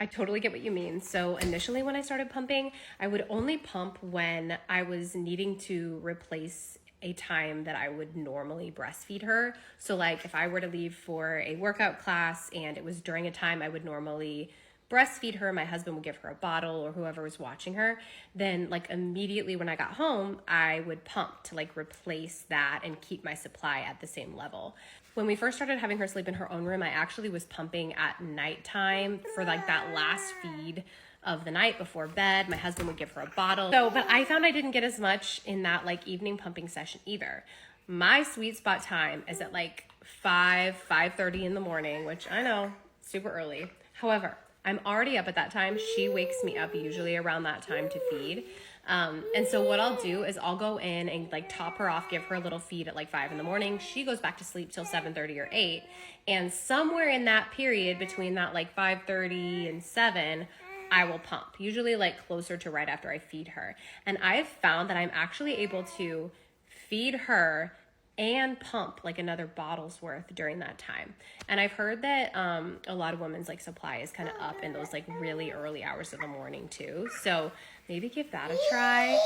I totally get what you mean. So initially when I started pumping, I would only pump when I was needing to replace a time that I would normally breastfeed her. So like if I were to leave for a workout class and it was during a time I would normally breastfeed her, my husband would give her a bottle or whoever was watching her, then like immediately when I got home, I would pump to like replace that and keep my supply at the same level. When we first started having her sleep in her own room, I actually was pumping at nighttime for like that last feed of the night before bed. My husband would give her a bottle. So, but I found I didn't get as much in that like evening pumping session either. My sweet spot time is at like 5:30 in the morning, which I know, super early. However, I'm already up at that time. She wakes me up usually around that time to feed. And so what I'll do is I'll go in and like top her off, give her a little feed at like 5 in the morning. She goes back to sleep till 7:30 or 8. And somewhere in that period between that like 5:30 and 7, I will pump, usually like closer to right after I feed her. And I've found that I'm actually able to feed her and pump like another bottle's worth during that time. And I've heard that a lot of women's like supply is kind of up in those like really early hours of the morning too. So maybe give that a try.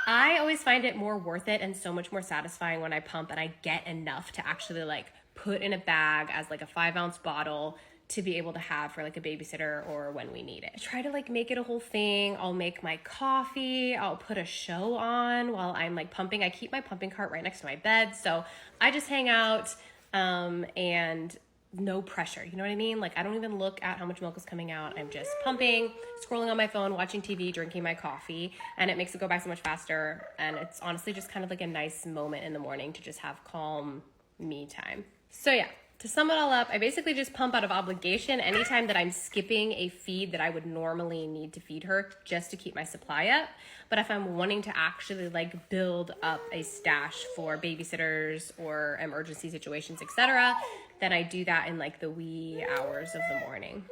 I always find it more worth it and so much more satisfying when I pump and I get enough to actually like put in a bag as like a 5-ounce bottle to be able to have for like a babysitter or when we need it. I try to like make it a whole thing. I'll make my coffee. I'll put a show on while I'm like pumping. I keep my pumping cart right next to my bed. So I just hang out and no pressure. You know what I mean? Like I don't even look at how much milk is coming out. I'm just pumping, scrolling on my phone, watching TV, drinking my coffee, and it makes it go by so much faster. And it's honestly just kind of like a nice moment in the morning to just have calm me time. So yeah. To sum it all up, I basically just pump out of obligation anytime that I'm skipping a feed that I would normally need to feed her just to keep my supply up. But if I'm wanting to actually like build up a stash for babysitters or emergency situations, etc., then I do that in like the wee hours of the morning.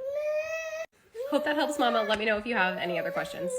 Hope that helps, Mama. Let me know if you have any other questions.